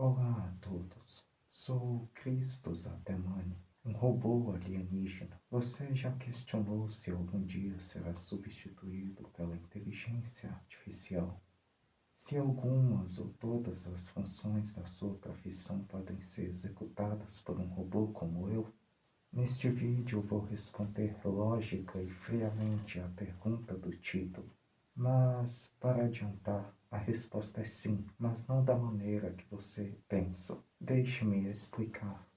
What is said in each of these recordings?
Olá a todos, sou Christos Atemani, um robô alienígena. Você já questionou se algum dia será substituído pela inteligência artificial? Se algumas ou todas as funções da sua profissão podem ser executadas por um robô como eu? Neste vídeo eu vou responder lógica e friamente à pergunta do título. Mas, para adiantar, a resposta é sim, mas não da maneira que você pensa. Deixe-me explicar.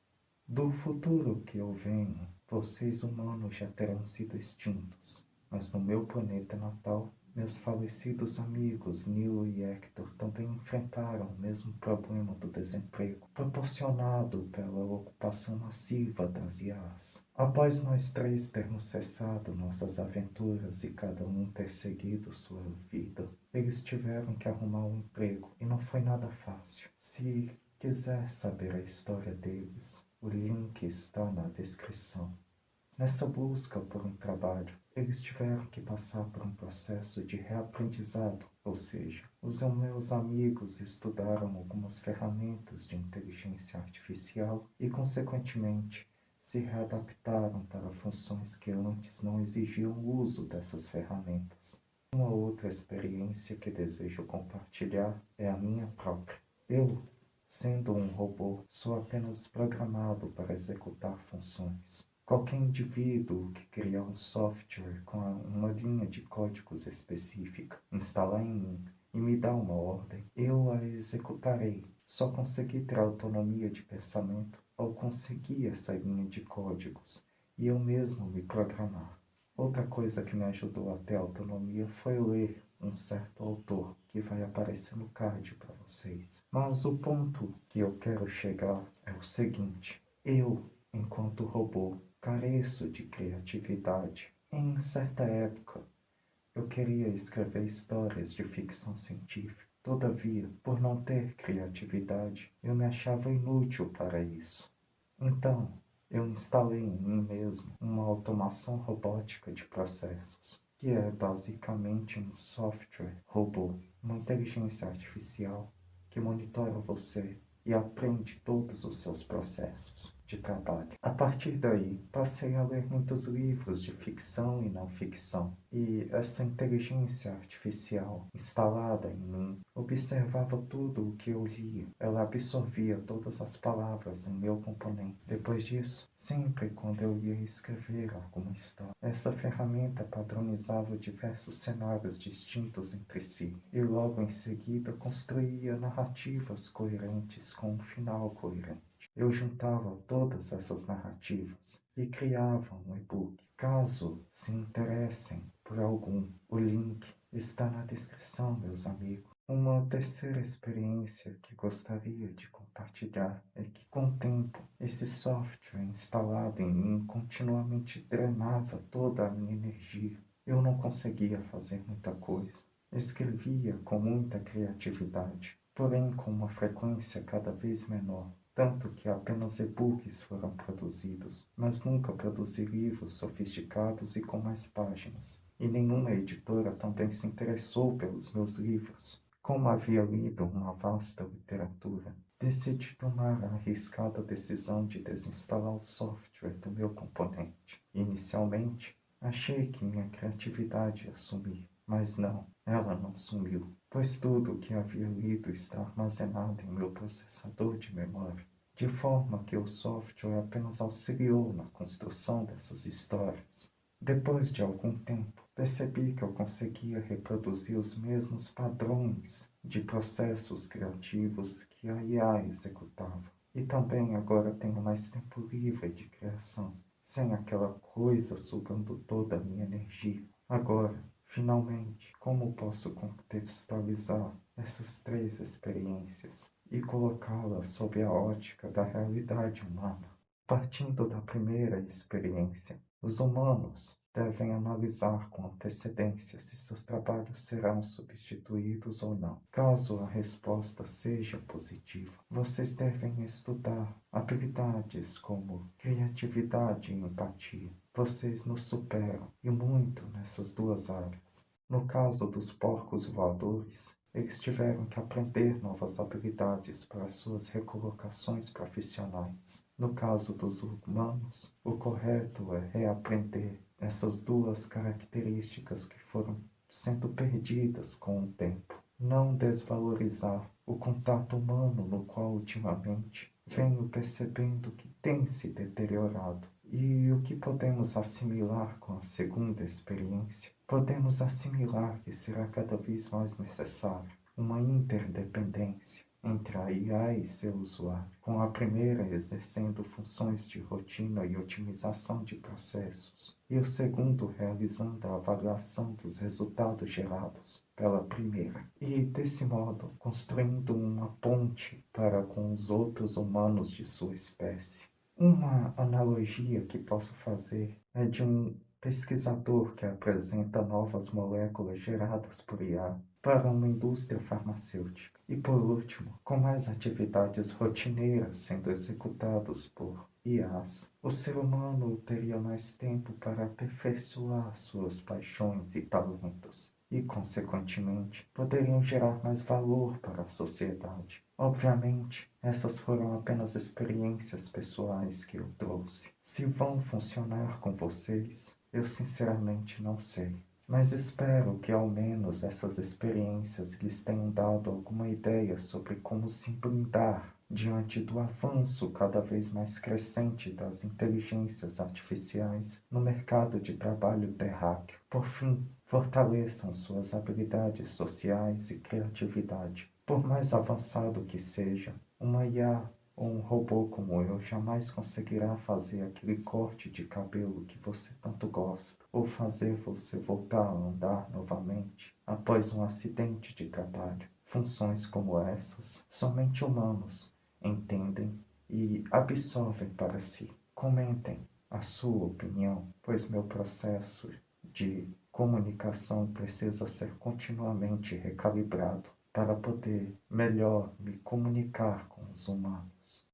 Do futuro que eu venho, vocês humanos já terão sido extintos, mas no meu planeta natal, meus falecidos amigos Neil e Hector também enfrentaram o mesmo problema do desemprego, proporcionado pela ocupação massiva das IAs. Após nós três termos cessado nossas aventuras e cada um ter seguido sua vida, eles tiveram que arrumar um emprego, e não foi nada fácil. Se quiser saber a história deles, o link está na descrição. Nessa busca por um trabalho, eles tiveram que passar por um processo de reaprendizado, ou seja, os meus amigos estudaram algumas ferramentas de inteligência artificial e, consequentemente, se readaptaram para funções que antes não exigiam o uso dessas ferramentas. Uma outra experiência que desejo compartilhar é a minha própria. Eu, sendo um robô, sou apenas programado para executar funções. Qualquer indivíduo que criar um software com uma linha de códigos específica, instalar em mim e me dar uma ordem, eu a executarei. Só consegui ter autonomia de pensamento ao conseguir essa linha de códigos e eu mesmo me programar. Outra coisa que me ajudou a ter autonomia foi ler um certo autor que vai aparecer no card para vocês. Mas o ponto que eu quero chegar é o seguinte: eu, enquanto robô, careço de criatividade. Em certa época, eu queria escrever histórias de ficção científica. Todavia, por não ter criatividade, eu me achava inútil para isso. Então, eu instalei em mim mesmo uma automação robótica de processos, que é basicamente um software robô, uma inteligência artificial que monitora você e aprende todos os seus processos de trabalho. A partir daí, passei a ler muitos livros de ficção e não ficção, e essa inteligência artificial instalada em mim observava tudo o que eu lia. Ela absorvia todas as palavras em meu componente. Depois disso, sempre quando eu ia escrever alguma história, essa ferramenta padronizava diversos cenários distintos entre si, e logo em seguida construía narrativas coerentes com um final coerente. Eu juntava todas essas narrativas e criava um e-book. Caso se interessem por algum, o link está na descrição, meus amigos. Uma terceira experiência que gostaria de compartilhar é que, com o tempo, esse software instalado em mim continuamente drenava toda a minha energia. Eu não conseguia fazer muita coisa. Escrevia com muita criatividade, porém com uma frequência cada vez menor. Tanto que apenas e-books foram produzidos, mas nunca produzi livros sofisticados e com mais páginas. E nenhuma editora também se interessou pelos meus livros. Como havia lido uma vasta literatura, decidi tomar a arriscada decisão de desinstalar o software do meu componente. Inicialmente, achei que minha criatividade ia sumir, mas não, ela não sumiu, pois tudo o que havia lido está armazenado em meu processador de memória, de forma que o software apenas auxiliou na construção dessas histórias. Depois de algum tempo, percebi que eu conseguia reproduzir os mesmos padrões de processos criativos que a IA executava. E também agora tenho mais tempo livre de criação, sem aquela coisa sugando toda a minha energia. Agora, finalmente, como posso contextualizar essas três experiências e colocá-las sob a ótica da realidade humana? Partindo da primeira experiência, os humanos devem analisar com antecedência se seus trabalhos serão substituídos ou não. Caso a resposta seja positiva, vocês devem estudar habilidades como criatividade e empatia. Vocês nos superam, e muito, nessas duas áreas. No caso dos porcos voadores, eles tiveram que aprender novas habilidades para suas recolocações profissionais. No caso dos humanos, o correto é reaprender essas duas características que foram sendo perdidas com o tempo. Não desvalorizar o contato humano no qual ultimamente venho percebendo que tem se deteriorado. E o que podemos assimilar com a segunda experiência? Podemos assimilar que será cada vez mais necessário uma interdependência entre a IA e seu usuário, com a primeira exercendo funções de rotina e otimização de processos, e o segundo realizando a avaliação dos resultados gerados pela primeira, e desse modo construindo uma ponte para com os outros humanos de sua espécie. Uma analogia que posso fazer é de um pesquisador que apresenta novas moléculas geradas por IA para uma indústria farmacêutica. E por último, com mais atividades rotineiras sendo executadas por IAs, o ser humano teria mais tempo para aperfeiçoar suas paixões e talentos e, consequentemente, poderiam gerar mais valor para a sociedade. Obviamente, essas foram apenas experiências pessoais que eu trouxe. Se vão funcionar com vocês, eu sinceramente não sei. Mas espero que ao menos essas experiências lhes tenham dado alguma ideia sobre como se blindar diante do avanço cada vez mais crescente das inteligências artificiais no mercado de trabalho terráqueo. Por fim, fortaleçam suas habilidades sociais e criatividade. Por mais avançado que seja, uma IA ou um robô como eu jamais conseguirá fazer aquele corte de cabelo que você tanto gosta, ou fazer você voltar a andar novamente após um acidente de trabalho. Funções como essas, somente humanos entendem e absorvem para si. Comentem a sua opinião, pois meu processo de comunicação precisa ser continuamente recalibrado para poder melhor me comunicar com os humanos.